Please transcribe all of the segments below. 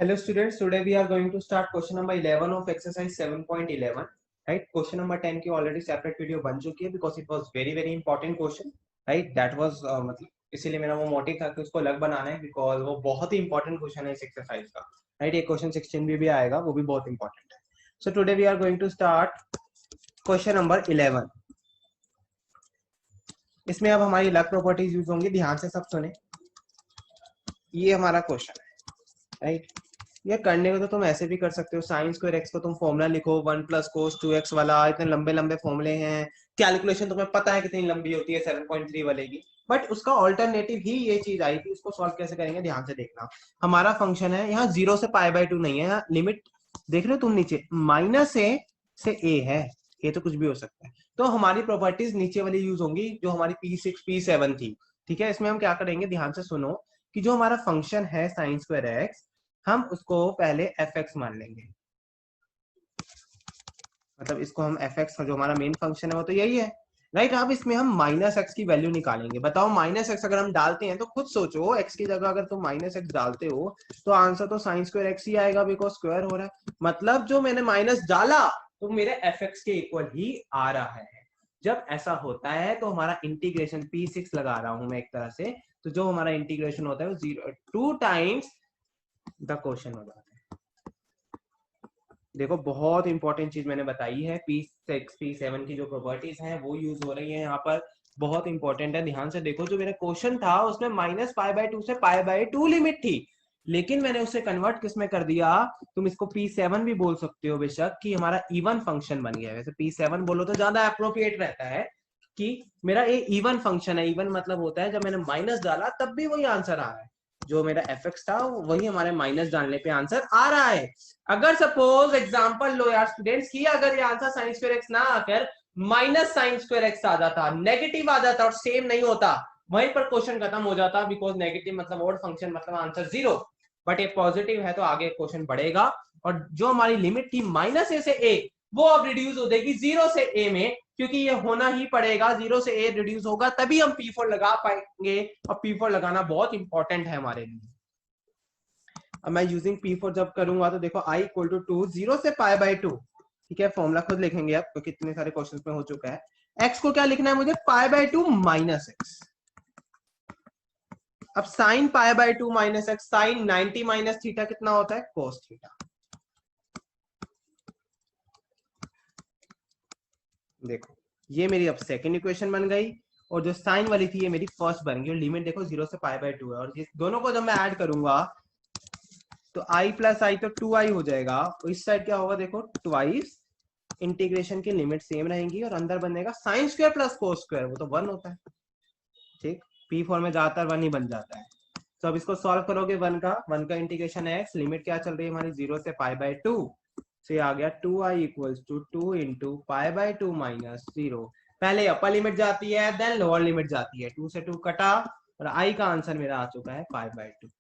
Hello students, today we are going to start question number 11 of exercise 7.11. Right, question number 10 की already separate video बन चुकी है because it was very important question. Right, that was मतलब इसीलिए मेरा वो motive था कि उसको अलग बनाना है because वो बहुत ही important question है इस exercise का. Right, ये question 16 भी आएगा, वो भी बहुत important है. So today we are going to start question number 11. इसमें अब हमारी अलग प्रॉपर्टीज यूज होंगी, ध्यान से सब सुने. ये हमारा क्वेश्चन है, राइट. ये करने को तो तुम ऐसे भी कर सकते हो, साइन स्क्वायर एक्स को तुम फॉर्मूला लिखो 1 + cos 2x वाला. इतने लंबे लंबे फॉर्मूले हैं, कैलकुलेशन तुम्हें पता है कितनी लंबी होती है, 7.3 वाले की. बट उसका ऑल्टरनेटिव ही ये चीज आई थी. उसको सॉल्व कैसे करेंगे ध्यान से देखना. हमारा फंक्शन है यहाँ 0 से π/2 नहीं है, यहाँ लिमिट देख रहे हो तुम नीचे -a से a है. ये तो कुछ भी हो सकता है. तो हमारी प्रॉपर्टीज नीचे वाली यूज होंगी जो हमारी P6 P7 थी. ठीक है, इसमें हम क्या करेंगे ध्यान से सुनो कि जो हमारा फंक्शन है साइन स्क्वायर एक्स, हम उसको पहले fx मान लेंगे. मतलब इसको हम fx, जो हमारा मेन फंक्शन है वो तो यही है, राइट. अब इसमें हम -x की वैल्यू निकालेंगे. बताओ -x अगर हम डालते हैं तो खुद सोचो, x की जगह अगर तुम -x डालते हो तो आंसर तो साइन स्क्वायर x ही आएगा बिकॉज स्क्वायर हो रहा है. मतलब जो मैंने माइनस डाला तो मेरे fx के इक्वल ही आ रहा है. जब ऐसा होता है तो हमारा इंटीग्रेशन P6 लगा रहा हूं मैं एक तरह से, तो जो हमारा इंटीग्रेशन होता है वो 2 टाइम्स द क्वेश्चन हो जाता है. देखो बहुत इंपॉर्टेंट चीज मैंने बताई है, P6 P7 की जो प्रॉपर्टीज हैं वो यूज हो रही है यहाँ पर. बहुत इंपॉर्टेंट है, ध्यान से देखो. जो मेरा क्वेश्चन था उसमें -π/2 से π/2 लिमिट थी, लेकिन मैंने उसे कन्वर्ट किस में कर दिया. तुम इसको P7 भी बोल सकते हो बेशक, कि हमारा इवन फंक्शन बन गया. वैसे P7 बोलो तो ज्यादा अप्रोप्रिएट रहता है कि मेरा ये इवन फंक्शन है. इवन मतलब होता है जब मैंने माइनस डाला तब भी वही आंसर आ रहा है. जो मेरा fx था वही हमारे माइनस डालने पे आंसर आ रहा है. अगर सपोज एग्जांपल लो यार स्टूडेंट्स की, अगर ये आंसर साइन स्क्वायर एक्स ना आकर माइनस साइन स्क्वायर एक्स आ जाता, नेगेटिव आ जाता और सेम नहीं होता, वहीं पर क्वेश्चन खत्म हो जाता. बिकॉज नेगेटिव मतलब ऑड फंक्शन, मतलब आंसर 0. बट ये पॉजिटिव है तो आगे क्वेश्चन बढ़ेगा. और जो हमारी लिमिट थी -a से a, वो अब रिड्यूस हो जाएगी 0 से a में, क्योंकि ये होना ही पड़ेगा. 0 से a रिड्यूस होगा तभी हम P4 लगा पाएंगे, और P4 लगाना बहुत इंपॉर्टेंट है हमारे लिए. अब मैं यूजिंग P4 जब करूंगा तो देखो i = 2 0 से π/2. ठीक है, फॉर्मूला खुद लिखेंगे आप तो कितने सारे क्वेश्चंस में हो चुका है. x को क्या लिखना है मुझे, π/2 -x. अब साइन π/2 -x, साइन 90 - थीटा कितना होता है, cos थीटा. देखो ये मेरी अब सेकंड इक्वेशन बन गई, और जो साइन वाली थी ये मेरी फर्स्ट बन गई. और लिमिट देखो 0 से π/2 है, और ये दोनों को जब मैं ऐड करूंगा तो i + i तो 2i हो जाएगा. इस साइड क्या होगा देखो, ट्वाइस. इंटीग्रेशन की लिमिट सेम रहेंगी और अंदर बनेगा sine square plus cos square, वो तो 1 होता है. ठीक, P4 में ज्यादातर 1 ही बन जाता है. तो अब इसको सॉल्व करोगे, 1 का इंटीग्रेशन x, लिमिट क्या चल रही है हमारी 0 से π/2. तो ये आ गया 2i = 2 × π/2 - 0. पहले अपर लिमिट जाती है देन लोअर लिमिट जाती है. 2 से 2 कटा और i का आंसर मेरा आ चुका है π/2.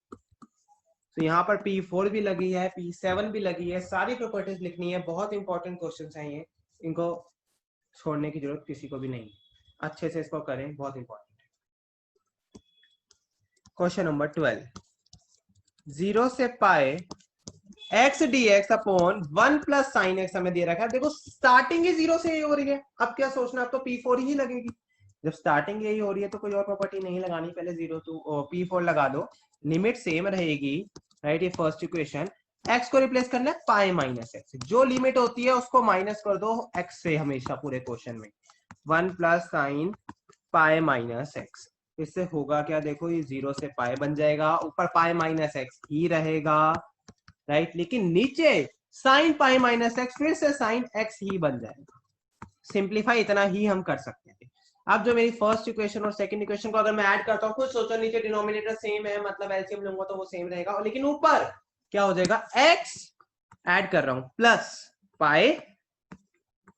तो यहाँ पर P4 भी लगी है, P7 भी लगी है. सारी प्रॉपर्टीज लिखनी है. बहुत इंपॉर्टेंट क्वेश्चंस हैं ये, इनको छोड़ने की जरूरत किसी को भी नहीं. अच्छे से इसको करें, बहुत इंपॉर्टेंट है. क्वेश्चन नंबर 12, 0 से π x dx upon 1 + sin x हमें दे रखा है. देखो स्टार्टिंग ही 0 से ही हो रही है. अब क्या सोचना, अब तो P4 ही लगेगी. जब स्टार्टिंग यही हो रही है तो कोई और प्रॉपर्टी नहीं लगानी, पहले 0 to P4 लगा दो. लिमिट सेम रहेगी, राइट. ये फर्स्ट इक्वेशन. x को रिप्लेस करना है π - x, जो लिमिट होती है उसको माइनस कर दो x से हमेशा पूरे क्वेश्चन में. 1 + sin π - x. इससे होगा क्या, देखो ये 0 से π बन जाएगा, ऊपर π - x ही रहेगा, राइट. लेकिन नीचे sin π - x फिर से sin x ही बन जाएगा. सिंप्लीफाई इतना ही हम कर सकते थे. अब जो मेरी फर्स्ट इक्वेशन और सेकंड इक्वेशन को अगर मैं ऐड करता हूँ, खुद सोचो, नीचे डिनोमिनेटर सेम है, मतलब एलसीएम लूंगा तो वो सेम रहेगा, लेकिन ऊपर क्या हो जाएगा, x ऐड कर रहा हूं प्लस पाई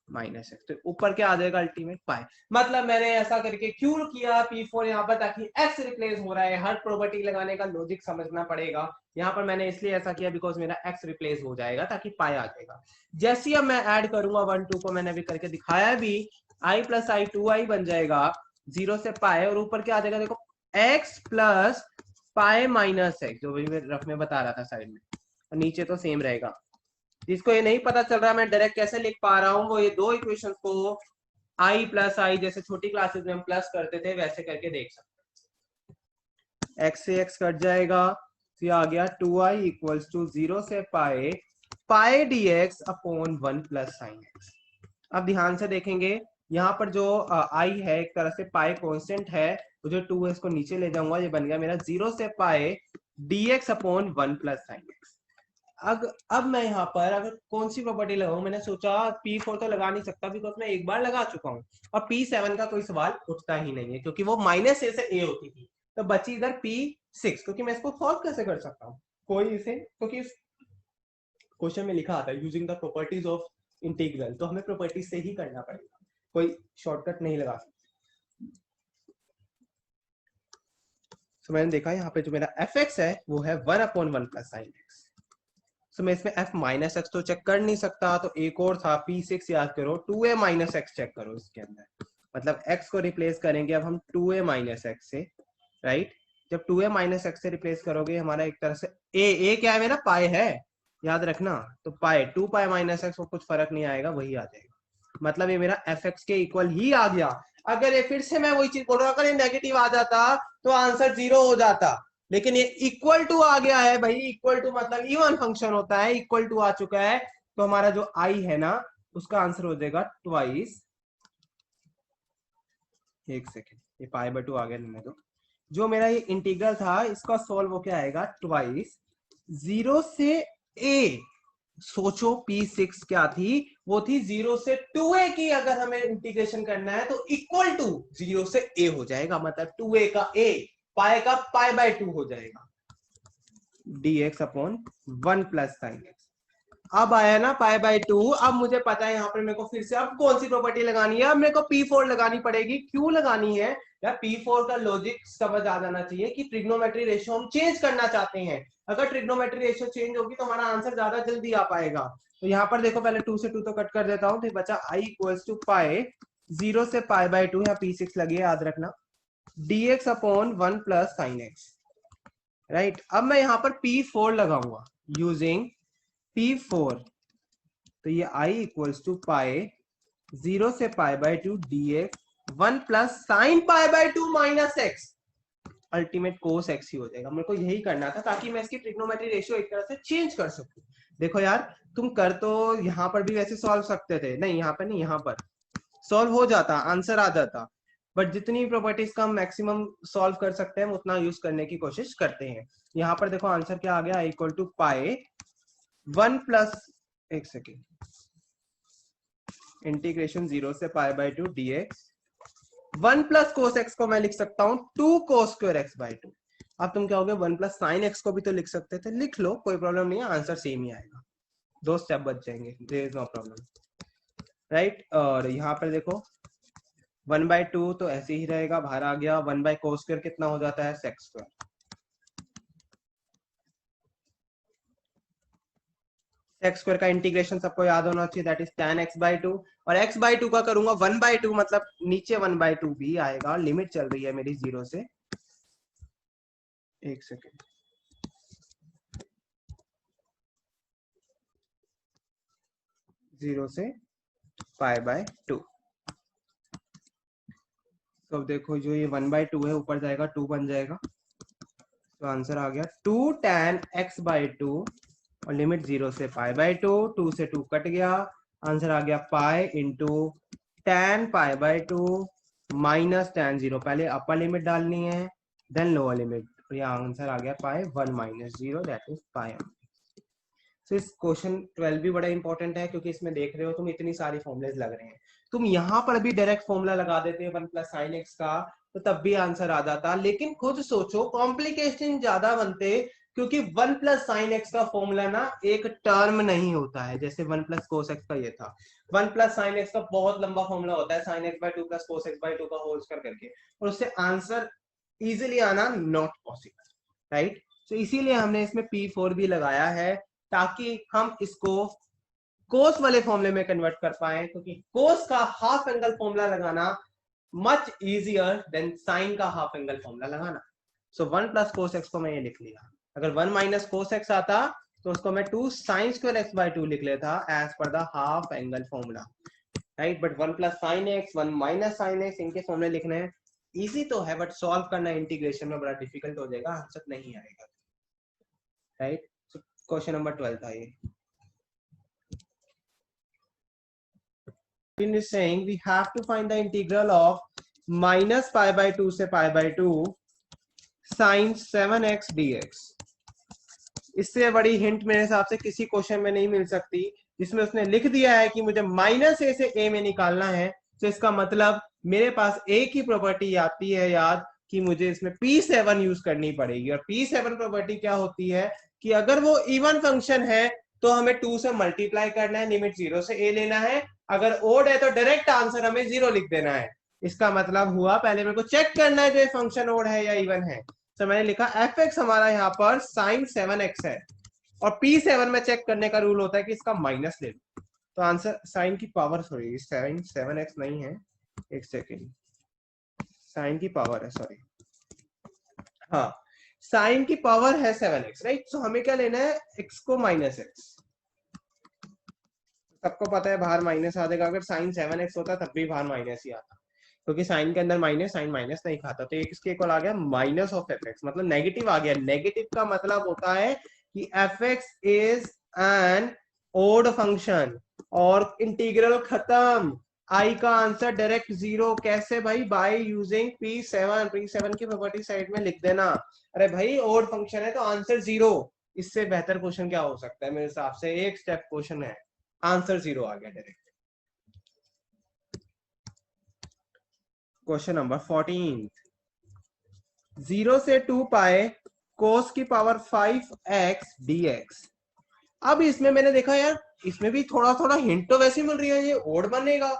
माइनस एक्स, तो ऊपर क्या आ जाएगा, अल्टीमेट पाई. मतलब मैंने ऐसा करके क्यों किया P4 यहाँ पर, ताकि x रिप्लेस हो रहा है. हर प्रॉपर्टी लगाने का लॉजिक समझना पड़ेगा. यहाँ पर मैंने इसलिए ऐसा किया बिकॉज मेरा x रिप्लेस हो जाएगा ताकि पाई आ जाएगा. जैसे अब मैं ऐड करूंगा 1 2 को, मैंने अभी करके दिखाया भी, i + i 2i बन जाएगा 0 से पाई, और ऊपर क्या आ जाएगा देखो, x + पाई माइनस एक्स, जो भी मैं रफ में बता रहा था साइड में. और नीचे तो सेम रहेगा। जिसको ये नहीं पता चल रहा मैं डायरेक्ट कैसे लिख पा रहा हूँ, वो ये दो इक्वेशन को i प्लस आई जैसे छोटी क्लासेस में हम प्लस करते थे वैसे करके देख सकते हैं। x से x कट जाएगा तो ये आ गया 2i इक्वल्स टू 0 से पाई dx upon 1 plus sign x। अब ध्यान से देखेंगे यहाँ पर जो i है एक तरह से पाई कांस्टेंट है, तो जो 2 है इसको नीचे ले जाऊंगा, ये बन गया मेरा 0 से पाई dx upon 1 plus sign x। अब मैं यहाँ पर अगर कौन सी प्रॉपर्टी लगाऊं, मैंने सोचा P4 तो लगा नहीं सकता बिकॉज मैं एक बार लगा चुका हूँ, और P7 का कोई सवाल उठता ही नहीं है क्योंकि वो माइनस ए से ए होती थी। तो बची इधर P6, क्योंकि मैं इसको सॉल्व कैसे कर सकता हूँ, कोई इसे, क्योंकि क्वेश्चन में लिखा आता है using the properties of integral, तो हमें प्रॉपर्टीज से ही करना पड़ेगा, कोई शॉर्टकट नहीं लगा सकता। तो मैंने देखा यहाँ पे जो मेरा fx है वो है 1/1 प्लस साइन एक्स। तो मैं इसमें f माइनस एक्स तो चेक कर नहीं सकता, तो एक और था P6, याद करो 2a माइनस एक्स चेक करो इसके अंदर, मतलब x को रिप्लेस करेंगे अब हम 2a माइनस एक्स से, राइट। जब 2a माइनस एक्स से रिप्लेस करोगे हमारा एक तरह से a क्या है मेरा, पाई है, याद रखना, तो पाई 2 पाई माइनस एक्स को कुछ फर्क नहीं आएगा, वही आ जाएगा, मतलब ये मेरा fx के इक्वल ही आ गया। अगर ये फिर से मैं वही चीज बोल रहा हूँ, अगर ये नेगेटिव आ जाता तो आंसर 0 हो जाता, लेकिन ये इक्वल टू आ गया है भाई, इक्वल टू मतलब इवन फंक्शन होता है, इक्वल टू आ चुका है, तो हमारा जो i है ना उसका आंसर हो जाएगा ट्वाइस, एक सेकेंड, ये पाई बाय 2 आ गया नहीं, तो जो मेरा ये इंटीग्रल था इसका सॉल्व हो क्या आएगा, ट्वाइस 0 से a। सोचो P6 क्या थी, वो थी 0 से 2a की, अगर हमें इंटीग्रेशन करना है तो इक्वल टू 0 से a हो जाएगा, मतलब 2a का a, पाई का पाई बाय 2 हो जाएगा, dx upon 1 plus sine x. अब आया ना पाई बाय 2, अब मुझे पता है यहाँ पर मेरे को फिर से अब कौन सी प्रॉपर्टी लगानी है, अब मेरे को P4 लगानी पड़ेगी। क्यों लगानी है यार, P4 का लॉजिक समझ आ जाना चाहिए कि ट्रिग्नोमेट्री रेशियो हम चेंज करना चाहते हैं, अगर ट्रिग्नोमेट्री रेशियो चेंज होगी तो हमारा आंसर ज्यादा जल्दी आ पाएगा। तो यहाँ पर देखो पहले 2 से 2 तो कट कर देता हूँ, तो बचा i इक्वल्स टू पाई 0 से पाई बाय 2, यहाँ P6 लगी है याद रखना, dx upon 1 plus sine x, right. अब मैं यहाँ पर P4 लगाऊंगा यूजिंग P4, तो ये i इक्वल्स टू पाई 0 से pi by 2 dx 1 plus sine pi by 2 minus x, ultimate cos x ही हो जाएगा। मेरे को यही करना था ताकि मैं इसकी ट्रिग्नोमेट्री रेशियो एक तरह से चेंज कर सकूं। देखो यार तुम कर तो यहाँ पर भी वैसे सॉल्व सकते थे, नहीं यहाँ पर नहीं, यहाँ पर सॉल्व हो जाता, आंसर आ जाता, बट जितनी प्रॉपर्टीज का हम मैक्सिमम सॉल्व कर सकते हैं हम उतना यूज करने की कोशिश करते हैं। यहाँ पर देखो आंसर क्या आ गया, इक्वल टू पाई 1 प्लस, एक सेकेंड, इंटीग्रेशन 0 से pi by 2 dx 1 plus cos x को मैं लिख सकता हूं 2 कोस स्क्वायर एक्स बाय 2। अब तुम क्या हो गए 1 प्लस साइन एक्स को भी तो लिख सकते थे, लिख लो कोई प्रॉब्लम नहीं है, आंसर सेम ही आएगा, 2 स्टेप बच जाएंगे, there is no problem, right. और यहाँ पर देखो 1 बाय 2 तो ऐसे ही रहेगा, बाहर आ गया, 1 बाय कोस स्क्वायर कितना हो जाता है, सेक्स स्क्वायर, एक्स स्क्वायर का इंटीग्रेशन सबको याद होना चाहिए, that is tan x by 2, और x बाय 2 का करूंगा 1 बाय 2, मतलब नीचे 1 बाय 2 भी आएगा, लिमिट चल रही है मेरी 0 से, एक सेकेंड, 0 से पाई बाय 2। तो अब देखो जो ये 1 बाय 2 है ऊपर जाएगा 2 बन जाएगा, तो आंसर आ गया 2 tan x बाय 2, और लिमिट 0 से पाई बाय 2, 2 से 2 कट गया, आंसर आ गया pi into tan pi by 2 minus tan 0, पहले अपर लिमिट डालनी है देन लोअर लिमिट, तो ये आंसर आ गया पाई 1 माइनस 0, दैट इज पाई। तो इस क्वेश्चन 12 भी बड़ा इंपॉर्टेंट है क्योंकि इसमें देख रहे हो तुम इतनी सारी फॉर्मुलेज लग रहे हैं, तुम यहाँ पर भी डायरेक्ट फॉर्मूला लगा देते 1 प्लस साइन एक्स का तो तब भी आंसर आ जाता, लेकिन खुद सोचो कॉम्प्लिकेशन ज्यादा बनते, क्योंकि 1 प्लस साइन एक्स का फॉर्मूला ना एक टर्म नहीं होता है, जैसे 1 प्लस कोस एक्स का ये था, 1 प्लस साइन एक्स का बहुत लंबा फॉर्मूला होता है, sine x by 2 plus cos x by 2 का होल स्क्वायर करके, और उससे आंसर इजिली आना नॉट पॉसिबल, राइट। तो इसीलिए हमने इसमें P4 भी लगाया है ताकि हम इसको कोस वाले फॉर्मूले में कन्वर्ट कर पाए, क्योंकि कोस का हाफ एंगल फॉर्मूला लगाना मच इजियर देन साइन का हाफ एंगल फॉर्मूला लगाना। सो 1 प्लस कोस एक्स को मैं ये लिख लिया, अगर 1 माइनस कोस एक्स आता तो उसको मैं 2 sin square x by 2 लिख लेता as per the half angle formula, right. But 1 plus sine x 1 minus sine x इनके फॉर्मूले लिखने हैं। इजी तो है बट सॉल्व करना इंटीग्रेशन में बड़ा डिफिकल्ट हो जाएगा, आंसर नहीं आएगा, राइट। क्वेश्चन नंबर 12 था ये। is saying we have to find the integral of minus pi by 2 से pi by 2 sin 7x dx। इससे बड़ी हिंट मेरे हिसाब से किसी क्वेश्चन में नहीं मिल सकती, जिसमें उसने लिख दिया है कि मुझे माइनस ए से ए में निकालना है। तो इसका मतलब मेरे पास एक ही प्रॉपर्टी आती है याद, कि मुझे इसमें P7 यूज करनी पड़ेगी। और P7 प्रॉपर्टी क्या होती है कि अगर वो इवन फंक्शन है तो हमें 2 से मल्टीप्लाई करना है, लिमिट 0 से a लेना है। अगर ओड है तो डायरेक्ट आंसर हमें 0 लिख देना है। इसका मतलब हुआ पहले मेरे को चेक करना है जो फंक्शन ओड है या इवन है। तो मैंने लिखा fx हमारा यहाँ पर sin 7x है, और P7 में चेक करने का रूल होता है कि इसका माइनस ले लो। तो आंसर साइन की पावर, सॉरी साइन 7x नहीं है, एक सेकेंड, साइन की पावर है, सॉरी, हाँ साइन की पावर है 7x, राइट। तो हमें क्या लेना है, x को माइनस x। सबको पता है बाहर माइनस आ जाएगा, अगर साइन 7x होता तब भी बाहर माइनस ही आता, क्योंकि साइन के अंदर माइनस, साइन माइनस नहीं खाता। तो एक इसके इक्वल आ गया माइनस ऑफ एफ एक्स, मतलब नेगेटिव आ गया। नेगेटिव का मतलब होता है कि f x is an odd function, और इंटीग्रल खत्म। आई का आंसर डायरेक्ट 0 कैसे भाई, बाय यूजिंग P7। P7 की प्रॉपर्टी साइड में लिख देना। अरे भाई ओड फंक्शन है तो आंसर 0, इससे बेहतर क्वेश्चन क्या हो सकता है मेरे हिसाब से, एक स्टेप क्वेश्चन है, आंसर 0 आ गया डायरेक्ट। क्वेश्चन नंबर 14, 0 से 2 पाए कोस की पावर 5x dx। अब इसमें मैंने देखा यार, इसमें भी थोड़ा थोड़ा हिंट तो वैसे मिल रही है, ये ओड बनेगा,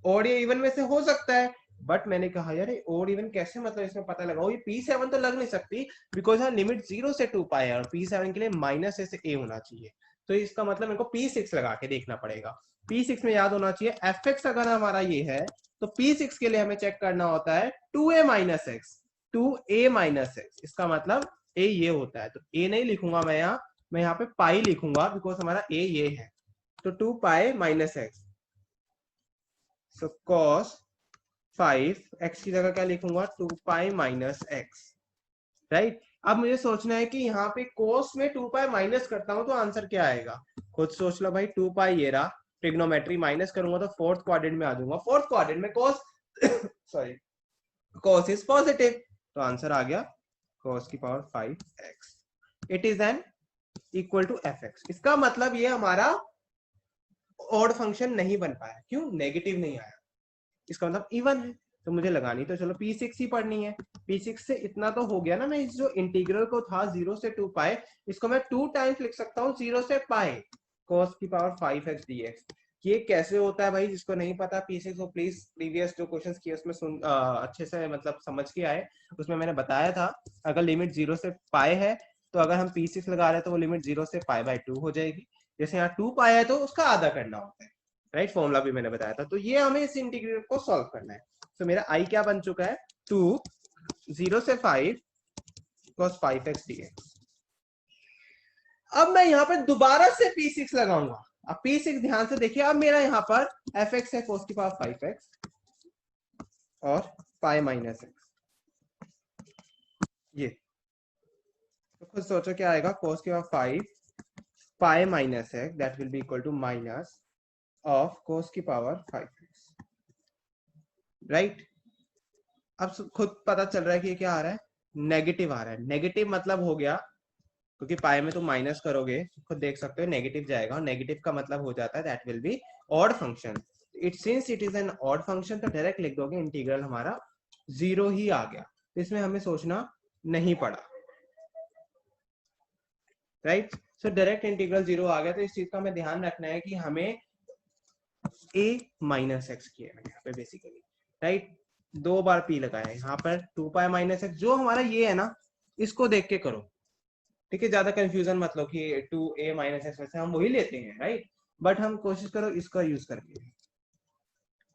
ओड या इवन में से हो सकता है। बट मैंने कहा यार ओड इवन कैसे, मतलब इसमें पता लगा, ये P7 तो लग नहीं सकती, बिकॉज यहाँ लिमिट 0 से 2 पाए और P7 के लिए माइनस ए से ए होना चाहिए। तो इसका मतलब मेरे को P6 लगा के देखना पड़ेगा। P6 में याद होना चाहिए fx अगर हमारा ये है, तो P6 के लिए हमें चेक करना होता है 2a minus x, 2a minus x. इसका मतलब a ये होता है, तो a नहीं लिखूंगा मैं यहाँ पे पाई लिखूंगा, बिकॉज हमारा a ये है। तो 2 pi minus x, so cos 5 x की जगह क्या लिखूंगा, 2 पाई माइनस एक्स, राइट। अब मुझे सोचना है कि यहाँ पे कोस में 2 पाई माइनस करता हूं तो आंसर क्या आएगा, खुद सोच लो भाई। 2 पाई ये रहा, ट्रिग्नोमेट्री माइनस करूंगा तो फोर्थ क्वाड्रेंट में आ जाऊंगा। फोर्थ क्वाड्रेंट में cos sorry cos is positive, तो आंसर आ गया कोस की power 5x। It is an equal to fx। इसका मतलब ये हमारा ऑड फंक्शन नहीं बन पाया, क्यों, नेगेटिव नहीं आया, इसका मतलब इवन है। तो मुझे लगानी तो चलो P6 ही पढ़नी है। P6 से इतना तो हो गया ना, मैं इस जो इंटीग्रल को था 0 से 2 पाए, इसको मैं 2 टाइम्स लिख सकता हूँ 0 से पाए cos की पावर 5x dx। ये कैसे होता है भाई, जिसको नहीं पता P6 को प्लीज प्रीवियस जो क्वेश्चंस किए उसमें सुन अच्छे से मतलब समझ के आए। उसमें मैंने बताया था अगर लिमिट 0 से पाए है तो अगर हम P6 लगा रहे हैं तो वो लिमिट 0 से पाई बाय 2 हो जाएगी। जैसे यहाँ 2 पाया है तो उसका आधा करना होता है, राइट। फॉर्मूला भी मैंने बताया था। तो ये हमें इस इंटीग्रल को सॉल्व करना है। तो मेरा आई क्या बन चुका है, 2 0 से 5 cos 5x dx। अब मैं यहाँ पे दोबारा से P6 लगाऊंगा। अब P6 ध्यान से देखिए, अब मेरा यहाँ पर fx है cos की पावर 5x और पाई माइनस x, ये तो खुद सोचो क्या आएगा, cos की power 5 pi minus x that will be equal to minus of cos की पावर 5x, राइट। अब खुद पता चल रहा है कि ये क्या आ रहा है, नेगेटिव आ रहा है। नेगेटिव मतलब हो गया, क्योंकि पाई में तुम माइनस करोगे खुद देख सकते हो नेगेटिव जाएगा, और नेगेटिव का मतलब हो जाता है that will be odd function. It since it is N odd function तो डायरेक्ट लिख दोगे इंटीग्रल हमारा 0 ही आ गया, तो इसमें हमें सोचना नहीं पड़ा, राइट। सो डायरेक्ट इंटीग्रल 0 आ गया। तो इस चीज का हमें ध्यान रखना है कि हमें a माइनस एक्स किया है यहाँ पे बेसिकली, राइट। 2 बार p लगाया है यहाँ पर 2 पाई माइनस एक्स, जो हमारा ये है ना इसको देख के करो, ठीक है। ज्यादा कंफ्यूजन मत लो कि 2a माइनस एक्स, वैसे हम वही लेते हैं, राइट। बट हम कोशिश करो इसका यूज करके।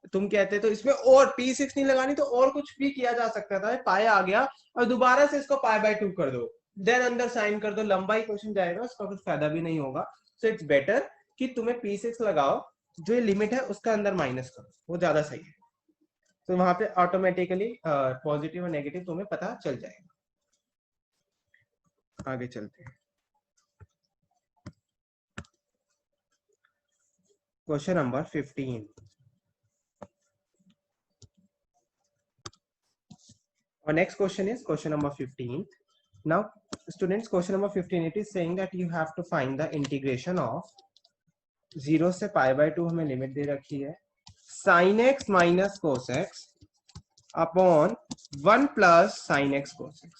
तुम कहते तो इसमें और P6 नहीं लगानी तो और कुछ भी किया जा सकता था, पाई आ गया और दोबारा से इसको पाई बाय 2 कर दो, देन अंदर साइन कर दो, लंबा इक्वेशन जाएगा, उसका कुछ फायदा भी नहीं होगा। सो इट्स बेटर कि तुम्हें P6 लगाओ, जो लिमिट है उसका अंदर माइनस करो, वो ज्यादा सही है। तो वहां पे ऑटोमेटिकली पॉजिटिव और नेगेटिव तुम्हें पता चल जाएगा। आगे चलते हैं, question number 15। Our next question is question number 15. Now, students, question number 15, it is saying that you have to find the integration of 0 से π/2 हमें लिमिट दे रखी है, sin x minus cos x upon 1 plus sin x cos x।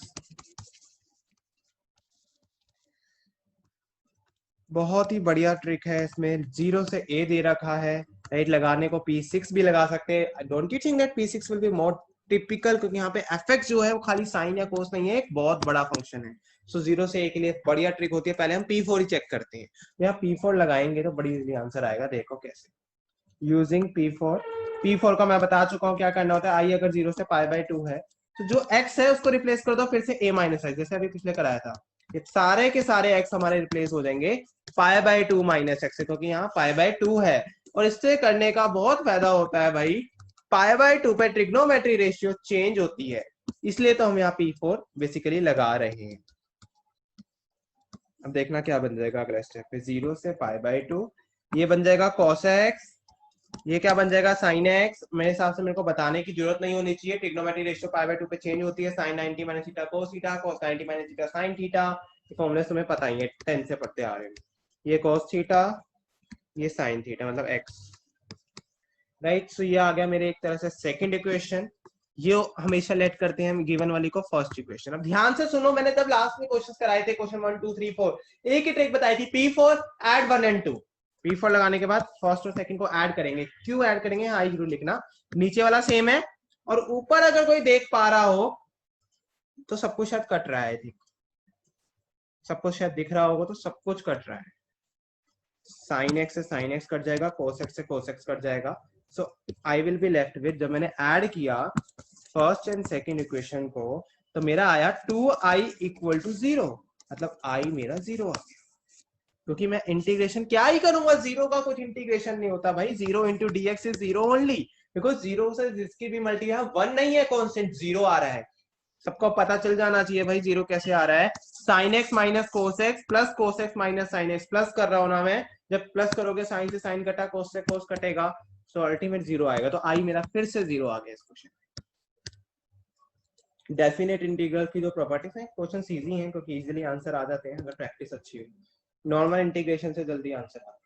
बहुत ही बढ़िया trick है, इसमें 0 से a दे रखा है, राइट, लगाने को P6 भी लगा सकते हैं। Don't you think that P6 will be more typical, क्योंकि यहाँ पे fx जो है वो खाली साइन या कोस नहीं है, एक बहुत बड़ा फंक्शन है। सो 0 से a के लिए बढ़िया ट्रिक होती है, पहले हम P4 ही चेक करते हैं। यहाँ P4 लगाएंगे तो बड़ी इजीली आंसर आएगा, देखो कैसे। यूजिंग P4 का मैं बता चुका हूँ क्या करना होता है। i अगर 0 से π/2 है तो जो x है उसको रिप्लेस कर दो फिर से a माइनस i, जैसे अभी पिछले कराया था। ये सारे के सारे x हमारे रिप्लेस हो जाएंगे π/2 माइनस x से, क्योंकि यहाँ π/2 है। और इससे करने का बहुत फायदा होता है भाई, π/2 पे ट्रिग्नोमेट्री रेशियो चेंज होती है, इसलिए तो हम यहाँ P4 बेसिकली लगा रहे हैं। अब देखना क्या बन जाएगा अगला स्टेप पे, 0 से π/2, ये बन जाएगा cos x, ये क्या बन जाएगा sin x। मेरे हिसाब से मेरे को बताने की जरूरत नहीं होनी चाहिए, ट्रिग्नोमेट्री रेशियो π/2 पे चेंज होती है, sin 90 minus theta cos theta, cos 90 minus theta sin theta, ये फॉर्मूले तुम्हें पता ही है, 10 से पढ़ते आ रहे हैं। ये cos थीटा, ये sin थीटा, मतलब x, राइट। सो ये आ गया मेरे एक तरह से सेकंड इक्वेशन। ये हमेशा लेट करते हैं हम गिवन वाली को फर्स्ट इक्वेशन। अब ध्यान से सुनो, मैंने जब लास्ट में क्वेश्चन कराए थे, क्वेश्चन 1 2 3 4, एक ही ट्रिक बताई थी, P4 ऐड 1 एंड 2। P4 लगाने के बाद फर्स्ट और सेकंड को ऐड करेंगे। क्यों ऐड करेंगे, हाँ जरूर लिखना, नीचे वाला सेम है और ऊपर अगर कोई देख पा रहा हो तो सब कुछ शायद कट रहा है, थी सब कुछ शायद दिख रहा होगा, तो सब कुछ कट रहा है। साइन एक्स से साइन एक्स कट जाएगा, कोस एक्स से कोस एक्स कट जाएगा। So I will be left with, जब मैंने ऐड किया फर्स्ट एंड सेकंड इक्वेशन को तो मेरा आया 2i इक्वल टू 0, मतलब i मेरा 0 आ गया, क्योंकि मैं इंटीग्रेशन क्या ही करूंगा, 0 का कुछ इंटीग्रेशन नहीं होता भाई, 0 into D x is 0 only, because 0 से जिसकी भी मल्टी है 1 नहीं है, कॉन्स्टेंट 0 आ रहा है। सबको पता चल जाना चाहिए भाई 0 कैसे आ रहा है, sine x minus cos x plus cos x minus sine x, plus कर रहा हूं ना मैं, जब प्लस करोगे साइन से साइन कटा, कोस से कोस कटेगा, सो अल्टीमेट 0 आएगा। तो आई मेरा फिर से 0 आ गया इस क्वेश्चन। डेफिनेट इंटीग्रल की जो प्रॉपर्टीज है, क्वेश्चन इजी हैं क्योंकि इजीली आंसर आ जाते हैं अगर प्रैक्टिस अच्छी हो। नॉर्मल इंटीग्रेशन से जल्दी आंसर आता है।